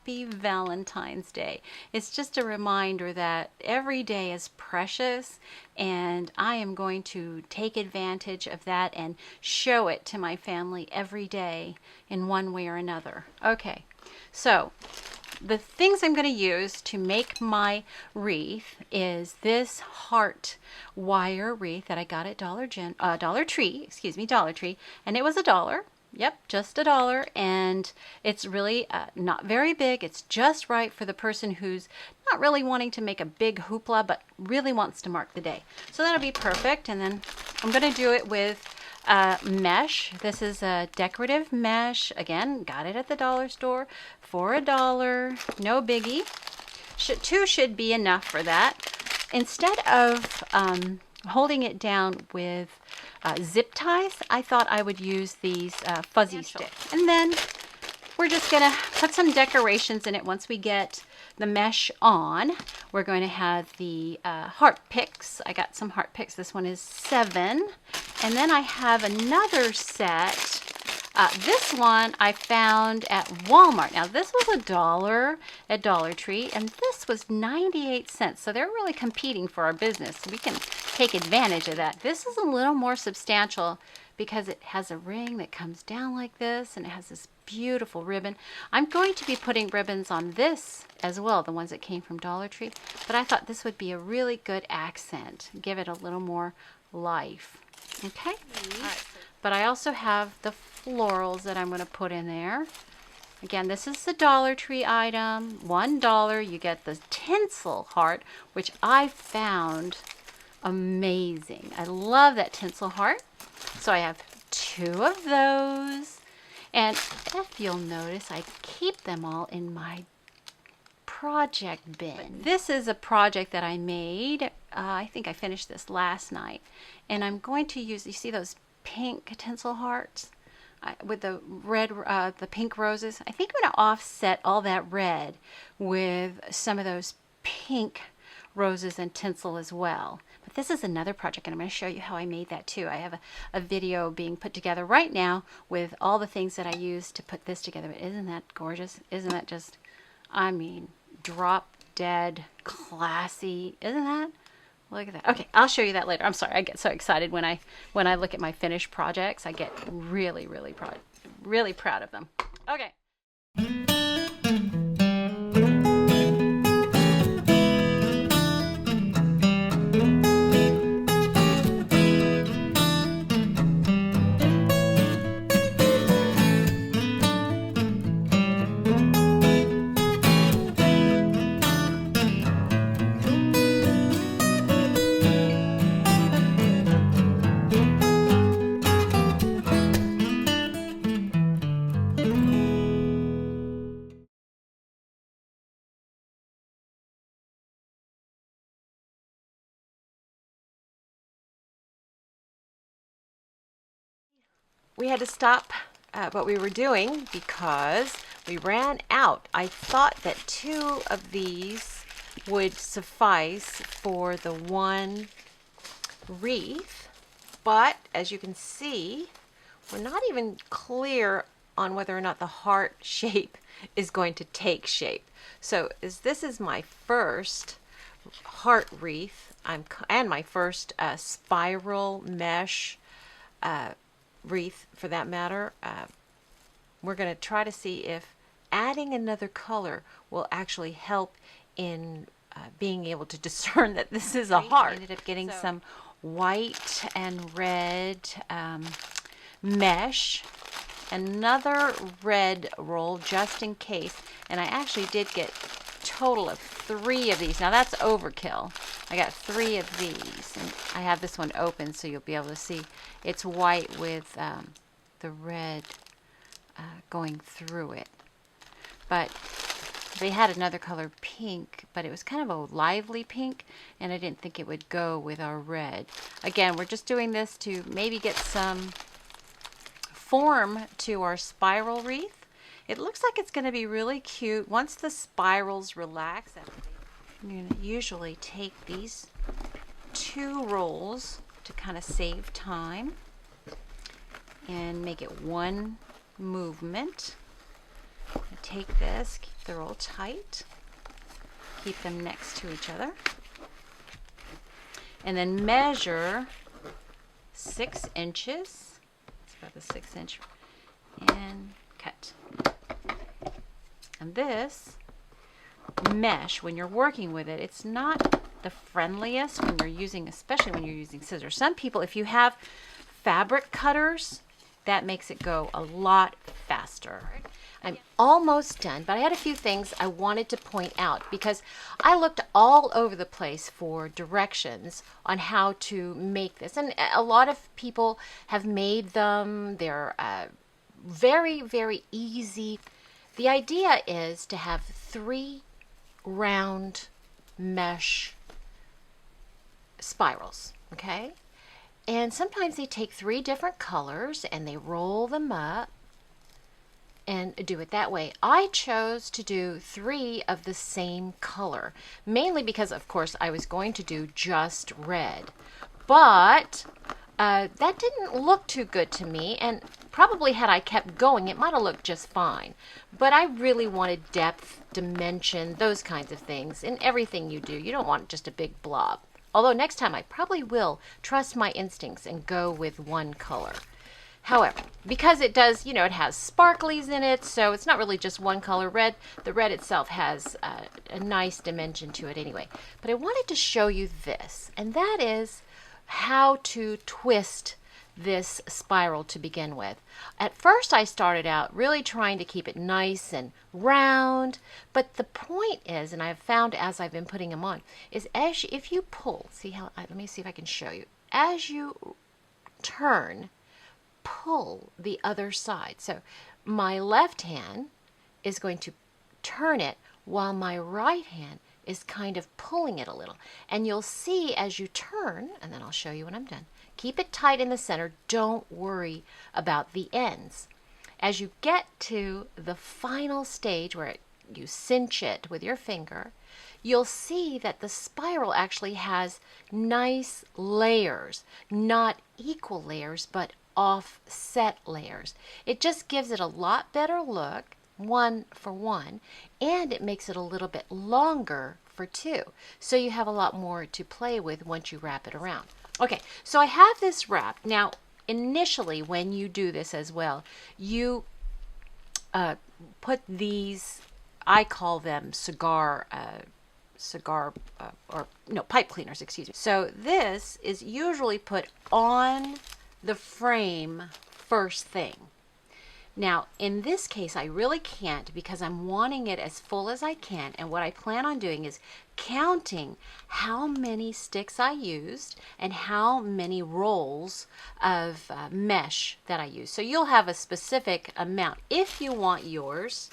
happy Valentine's Day. It's just a reminder that every day is precious, and I am going to take advantage of that and show it to my family every day in one way or another. Okay, so the things I'm going to use to make my wreath is this heart wire wreath that I got at Dollar Tree, and it was $1. Yep, just $1, and it's really not very big. It's just right for the person who's not really wanting to make a big hoopla, but really wants to mark the day. So that'll be perfect. And then I'm going to do it with mesh. This is a decorative mesh. Again, got it at the dollar store for $1. No biggie. Two should be enough for that. Instead of holding it down with zip ties, I thought I would use these fuzzy sticks. And then we're just gonna put some decorations in it. Once we get the mesh on, we're going to have the heart picks. I got some heart picks. This one is 7. And then I have another set. This one I found at Walmart. Now this was $1 at Dollar Tree, and this was 98 cents. So they're really competing for our business. We can take advantage of that. This is a little more substantial because it has a ring that comes down like this, and it has this beautiful ribbon. I'm going to be putting ribbons on this as well, the ones that came from Dollar Tree, but I thought this would be a really good accent, give it a little more life. Okay, but I also have the florals that I'm going to put in there. Again, this is the Dollar Tree item, $1. You get the tinsel heart, which I found amazing. I love that tinsel heart. So I have 2 of those, and if you'll notice, I keep them all in my project bin. This is a project that I made. I think I finished this last night, and I'm going to use, you see those pink tinsel hearts with the red, the pink roses? I think I'm going to offset all that red with some of those pink roses and tinsel as well. But this is another project, and I'm going to show you how I made that too. I have a video being put together right now with all the things that I used to put this together. But isn't that gorgeous? Isn't that just, I mean, drop dead classy? Isn't that? Look at that. Okay, I'll show you that later. I'm sorry, I get so excited when I look at my finished projects. I get really proud of them. Okay. We had to stop what we were doing because we ran out. I thought that 2 of these would suffice for the one wreath, but as you can see, we're not even clear on whether or not the heart shape is going to take shape. So as this is my first heart wreath, and my first spiral mesh wreath for that matter, we're going to try to see if adding another color will actually help in being able to discern that this is a heart. I ended up getting some white and red mesh, another red roll just in case, and I actually did get a total of 3 of these. Now that's overkill. I got 3 of these, and I have this one open so you'll be able to see. It's white with the red going through it, but they had another color, pink, but it was kind of a lively pink, and I didn't think it would go with our red. Again, we're just doing this to maybe get some form to our spiral wreath. It looks like it's going to be really cute once the spirals relax. I'm going to usually take these 2 rolls to kind of save time and make it one movement. take this, keep the roll tight, keep them next to each other, and then measure 6 inches. It's about the 6-inch, and cut. And this mesh, when you're working with it, it's not the friendliest when you're using, especially when you're using scissors. Some people, if you have fabric cutters, that makes it go a lot faster. I'm almost done, but I had a few things I wanted to point out because I looked all over the place for directions on how to make this. And a lot of people have made them. They're very, very easy. The idea is to have 3 round mesh spirals, okay? And sometimes they take 3 different colors and they roll them up and do it that way. I chose to do 3 of the same color, mainly because, of course, I was going to do just red. But that didn't look too good to me, and probably had I kept going, it might have looked just fine. But I really wanted depth, dimension, those kinds of things in everything you do. You don't want just a big blob. Although next time I probably will trust my instincts and go with one color. However, because it does, it has sparklies in it, so it's not really just one color red. The red itself has a nice dimension to it anyway. But I wanted to show you this, and that is how to twist this spiral to begin with. At first I started out really trying to keep it nice and round, but the point is, and I've found as I've been putting them on, is if you pull, let me see if I can show you. As you turn, pull the other side. So my left hand is going to turn it while my right hand is kind of pulling it a little. And you'll see as you turn, and then I'll show you when I'm done, keep it tight in the center. Don't worry about the ends. As you get to the final stage where you cinch it with your finger, you'll see that the spiral actually has nice layers, not equal layers, but offset layers. It just gives it a lot better look, 1 for 1, and it makes it a little bit longer for 2. So you have a lot more to play with once you wrap it around. Okay, so I have this wrapped. Now, initially, when you do this as well, you put these, I call them pipe cleaners, excuse me. So this is usually put on the frame first thing. Now, in this case, I really can't because I'm wanting it as full as I can. And what I plan on doing is counting how many sticks I used and how many rolls of mesh that I used. So you'll have a specific amount if you want yours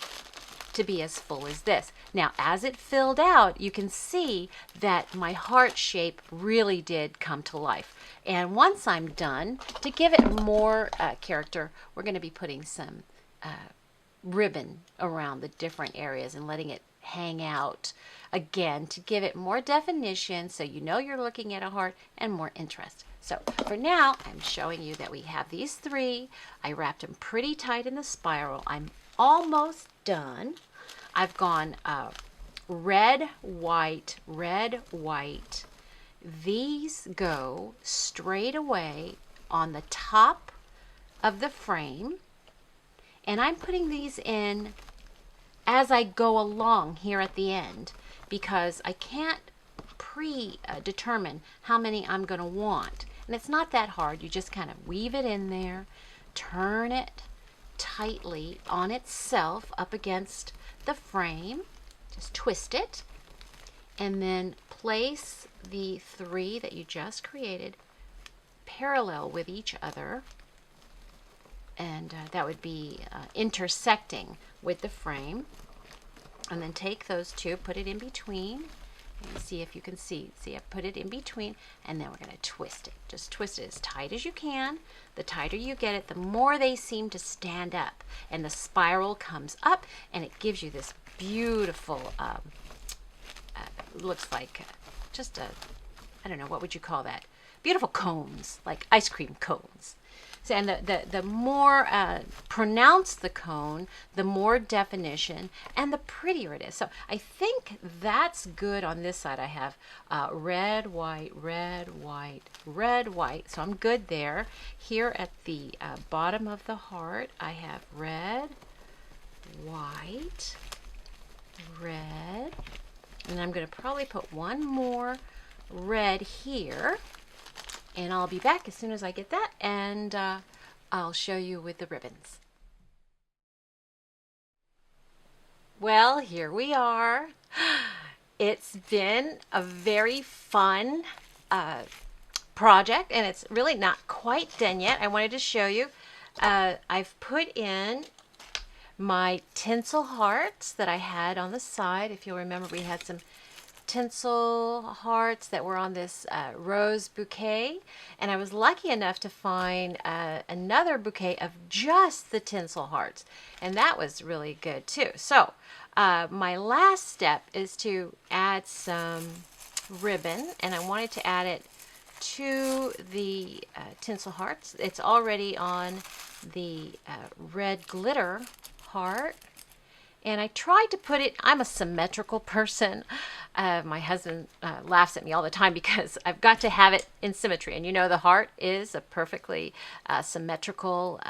to be as full as this. Now, as it filled out, you can see that my heart shape really did come to life. And once I'm done, to give it more character, we're going to be putting some ribbon around the different areas and letting it hang out again to give it more definition so you know you're looking at a heart and more interest. So for now, I'm showing you that we have these 3. I wrapped them pretty tight in the spiral. I'm almost done. I've gone red, white, red, white. These go straight away on the top of the frame, and I'm putting these in as I go along here at the end because I can't predetermine how many I'm going to want. And it's not that hard. You just kind of weave it in there, turn it tightly on itself up against the frame, just twist it, and then place the 3 that you just created parallel with each other, and that would be intersecting with the frame. And then take those 2, put it in between, and see if you can see. See, I put it in between, and then we're going to twist it. Just twist it as tight as you can. The tighter you get it, the more they seem to stand up, and the spiral comes up, and it gives you this beautiful, looks like just a, I don't know, what would you call that? beautiful cones, like ice cream cones. So, and the more pronounced the cone, the more definition and the prettier it is. So I think that's good on this side. I have red, white, red, white, red, white. So I'm good there. Here at the bottom of the heart, I have red, white, red. And I'm going to probably put one more red here. And I'll be back as soon as I get that, and I'll show you with the ribbons. Well, here we are. It's been a very fun project, and it's really not quite done yet. I wanted to show you. I've put in my tinsel hearts that I had on the side. If you'll remember, we had some tinsel hearts that were on this rose bouquet, and I was lucky enough to find another bouquet of just the tinsel hearts, and that was really good too. So my last step is to add some ribbon, and I wanted to add it to the tinsel hearts. It's already on the red glitter heart. And I tried to put it, I'm a symmetrical person. My husband laughs at me all the time because I've got to have it in symmetry. And you know the heart is a perfectly symmetrical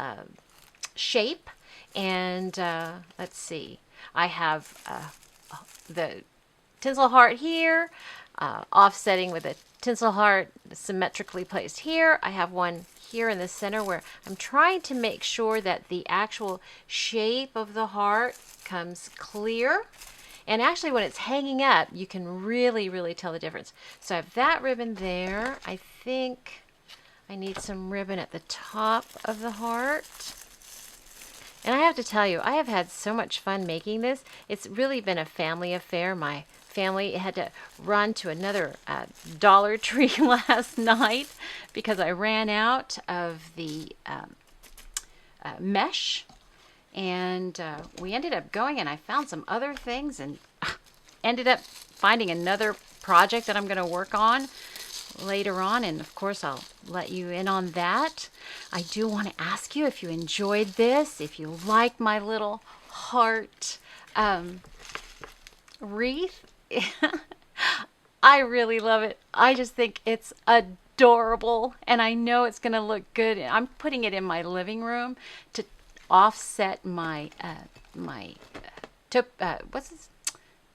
shape. And let's see, I have the tinsel heart here, offsetting with a tinsel heart symmetrically placed here. I have one here in the center where I'm trying to make sure that the actual shape of the heart comes clear. And actually when it's hanging up, you can really tell the difference. So I have that ribbon there. I think I need some ribbon at the top of the heart. And I have to tell you, I have had so much fun making this. It's really been a family affair. My family had to run to another Dollar Tree last night because I ran out of the mesh, and we ended up going, and I found some other things, and ended up finding another project that I'm going to work on later on, and of course I'll let you in on that. I do want to ask you if you enjoyed this, if you like my little heart wreath. I really love it. I just think it's adorable, and I know it's going to look good. I'm putting it in my living room to offset my what's this?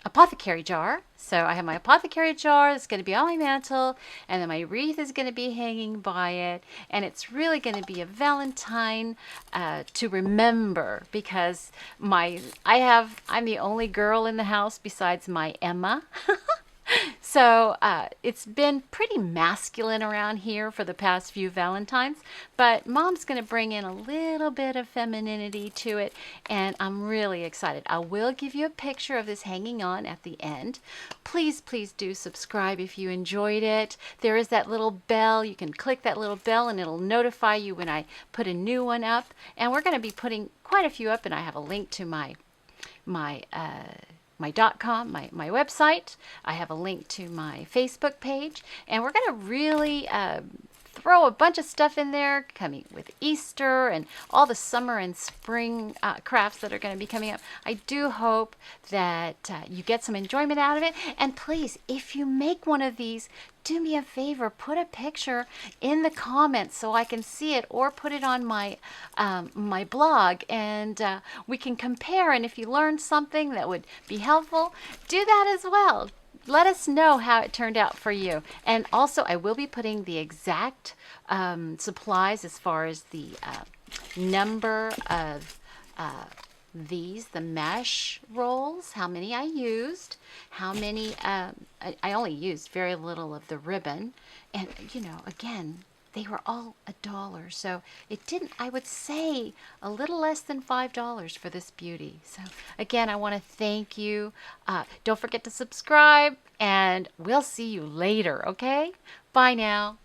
Apothecary jar. So I have my apothecary jar that's going to be on my mantle, and then my wreath is going to be hanging by it, and it's really going to be a Valentine to remember, because I'm the only girl in the house besides my Emma. So it's been pretty masculine around here for the past few Valentines, but Mom's going to bring in a little bit of femininity to it, and I'm really excited. I will give you a picture of this hanging on at the end. Please do subscribe if you enjoyed it. There is that little bell. You can click that little bell and it'll notify you when I put a new one up, and we're going to be putting quite a few up, and I have a link to my .com, my website. I have a link to my Facebook page, and we're going to really throw a bunch of stuff in there coming with Easter and all the summer and spring crafts that are going to be coming up. I do hope that you get some enjoyment out of it, and please, if you make one of these, do me a favor, put a picture in the comments so I can see it, or put it on my my blog, and we can compare, and if you learned something that would be helpful, do that as well. Let us know how it turned out for you. And also, I will be putting the exact supplies as far as the number of the mesh rolls, how many I used, how many, I only used very little of the ribbon. And, you know, again, they were all $1. So it didn't, I would say, a little less than $5 for this beauty. So again, I want to thank you. Don't forget to subscribe, and we'll see you later, okay? Bye now.